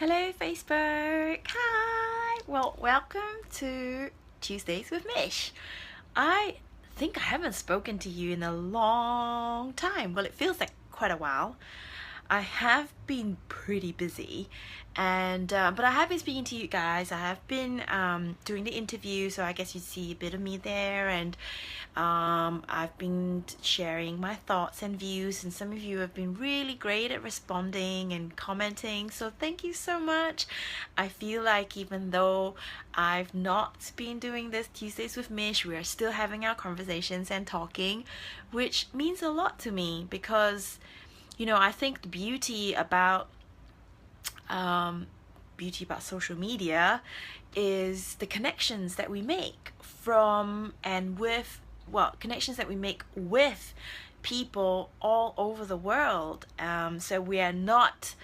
Hello, Facebook. Hi. Well, welcome to Tuesdays with Mish. I think I haven't spoken to you in a long time. Well, it feels like quite a while. I have been pretty busy, and but I have been speaking to you guys. I have been doing the interview, so I guess you see a bit of me there, and I've been sharing my thoughts and views, and some of you have been really great at responding and commenting. So thank you so much. I feel like even though I've not been doing this Tuesdays with Mish, we are still having our conversations and talking, which means a lot to me because I think the beauty about social media is the connections that we make from and with, well, connections that we make with people all over the world. So we are not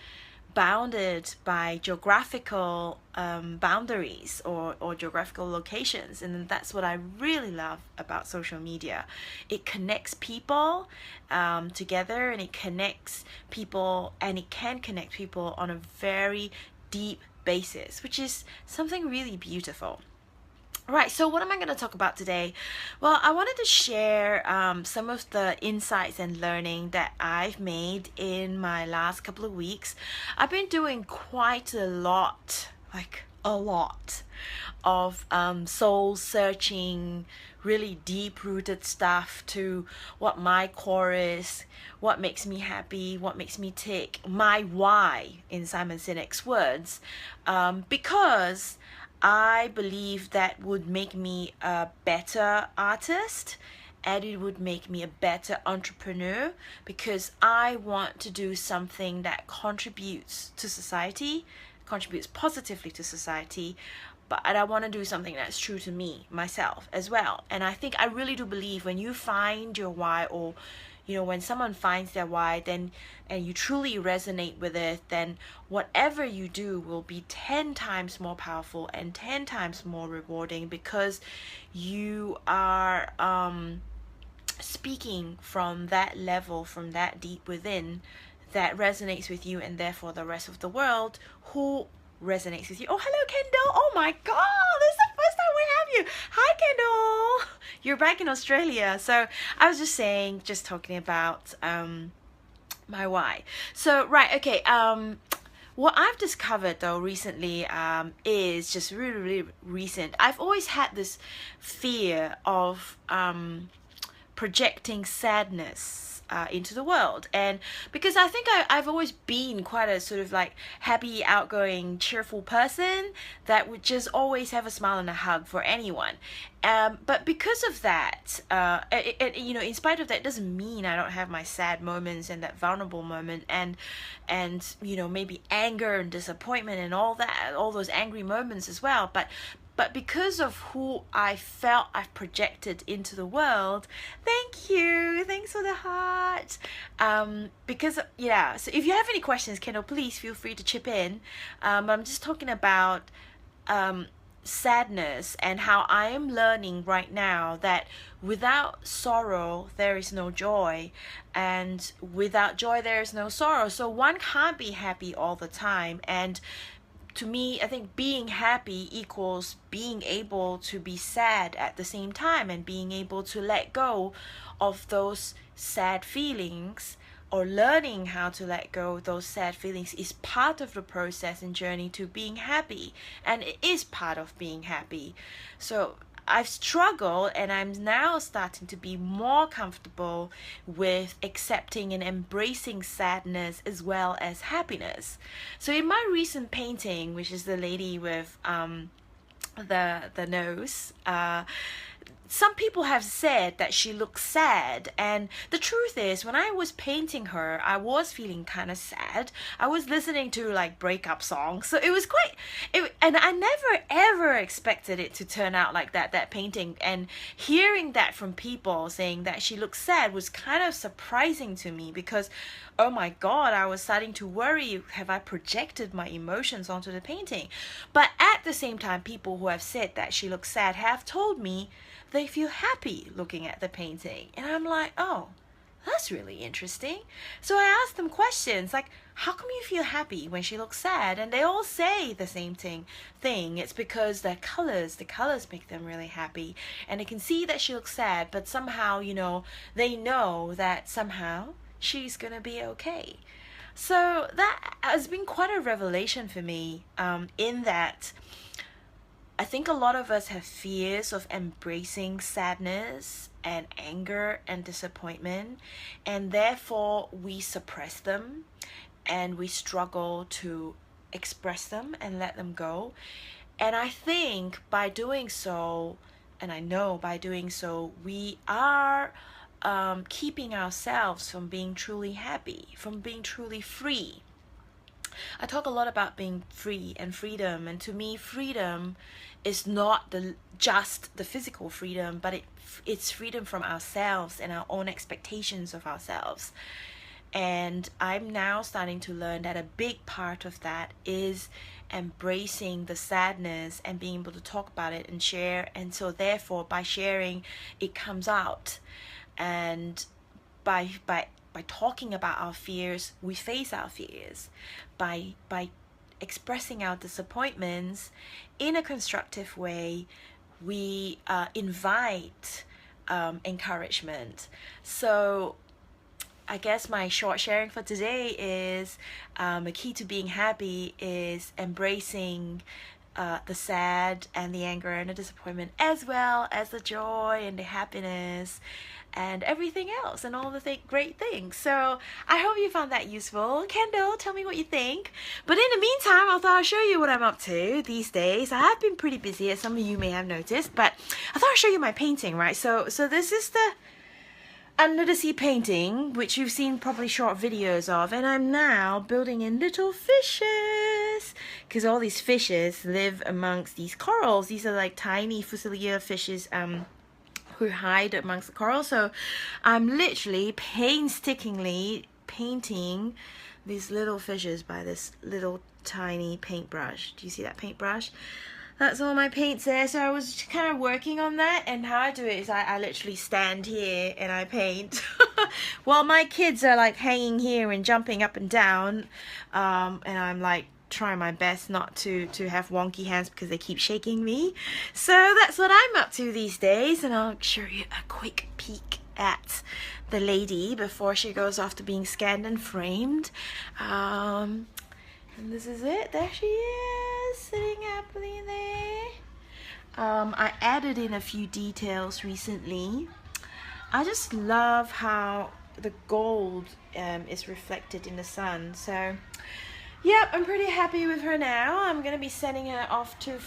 bounded by geographical boundaries or geographical locations, and that's what I really love about social media. It connects people together, and it connects people, and it can connect people on a very deep basis, which is something really beautiful. Right, so what am I going to talk about today? Well, I wanted to share some of the insights and learning that I've made in my last couple of weeks. I've been doing quite a lot, like a lot, of soul searching, really deep rooted stuff to what my core is, what makes me happy, what makes me tick, my why, in Simon Sinek's words, because I believe that would make me a better artist, and it would make me a better entrepreneur, because I want to do something that contributes to society, contributes positively to society, but I want to do something that's true to me, myself as well. And I think I really do believe when you find your why, or when someone finds their why, then and you truly resonate with it, then whatever you do will be 10 times more powerful and 10 times more rewarding, because you are speaking from that level, from that deep within, that resonates with you, and therefore the rest of the world who resonates with you. Oh, hello, Kendall. Oh my god, this is the first time we have you. Hi, Kendall. You're back in Australia. So I was just talking about my why. So right, okay, what I've discovered though recently is just really, really recent. I've always had this fear of projecting sadness into the world, and because I think I've always been quite a sort of like happy, outgoing, cheerful person that would just always have a smile and a hug for anyone, but because of that, in spite of that, it doesn't mean I don't have my sad moments and that vulnerable moment, and maybe anger and disappointment and all that, all those angry moments as well, but because of who I felt I've projected into the world, thank you, thanks for the heart. Because, yeah, so if you have any questions, Kendall, please feel free to chip in. I'm just talking about sadness, and how I am learning right now that without sorrow, there is no joy, and without joy, there is no sorrow. So one can't be happy all the time, and to me, I think being happy equals being able to be sad at the same time, and being able to let go of those sad feelings, or learning how to let go of those sad feelings, is part of the process and journey to being happy, and it is part of being happy. So I've struggled, and I'm now starting to be more comfortable with accepting and embracing sadness as well as happiness. So in my recent painting, which is the lady with the nose, some people have said that she looks sad, and the truth is, when I was painting her, I was feeling kind of sad. I was listening to like breakup songs, so it was and I never ever expected it to turn out like that painting, and hearing that from people saying that she looks sad was kind of surprising to me, because oh my god, I was starting to worry, have I projected my emotions onto the painting? But at the same time, people who have said that she looks sad have told me they feel happy looking at the painting, and I'm like, oh, That's really interesting. So I asked them questions like, how come you feel happy when she looks sad? And they all say the same thing. It's because the colors make them really happy. And they can see that she looks sad, but somehow, they know that somehow she's gonna be okay. So that has been quite a revelation for me, in that I think a lot of us have fears of embracing sadness and anger and disappointment, and therefore we suppress them and we struggle to express them and let them go. And I think by doing so, and I know by doing so, we are keeping ourselves from being truly happy, from being truly free. I talk a lot about being free and freedom, and to me, freedom is not just the physical freedom, but it's freedom from ourselves and our own expectations of ourselves. And I'm now starting to learn that a big part of that is embracing the sadness and being able to talk about it and share. And so therefore, by sharing, it comes out. And by talking about our fears, we face our fears. By expressing our disappointments in a constructive way, we invite encouragement. So I guess my short sharing for today is the key to being happy is embracing the sad and the anger and the disappointment, as well as the joy and the happiness and everything else and all the great things. So I hope you found that useful. Kendall, tell me what you think. But in the meantime, I thought I'd show you what I'm up to these days. I have been pretty busy, as some of you may have noticed, but I thought I'd show you my painting, right? So this is the under the sea painting, which you've seen probably short videos of, and I'm now building in little fishes, because all these fishes live amongst these corals. These are like tiny Fusillia fishes who hide amongst the coral. So I'm literally painstakingly painting these little fishes by this little tiny paintbrush. Do you see that paintbrush? That's all my paints there. So I was kind of working on that, and how I do it is I literally stand here and I paint while my kids are like hanging here and jumping up and down, and I'm like trying my best not to have wonky hands because they keep shaking me. So that's what I'm up to these days, and I'll show you a quick peek at the lady before she goes off to being scanned and framed. And this is it. There she is, sitting happily there. I added in a few details recently. I just love how the gold is reflected in the sun. So yep, I'm pretty happy with her now. I'm gonna be sending her off to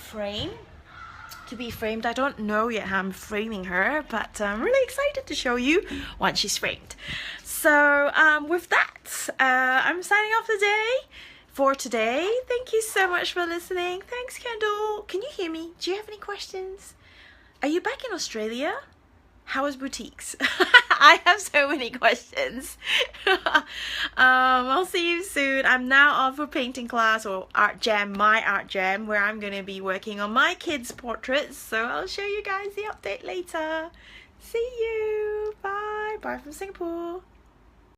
be framed. I don't know yet how I'm framing her, but I'm really excited to show you once she's framed. So with that, I'm signing off for today. Thank you so much for listening. Thanks, Kendall. Can you hear me? Do you have any questions? Are you back in Australia? How is boutiques? I have so many questions. I'll see you soon. I'm now off for painting class, or art jam, my art jam, where I'm going to be working on my kids' portraits. So I'll show you guys the update later. See you. Bye. Bye from Singapore.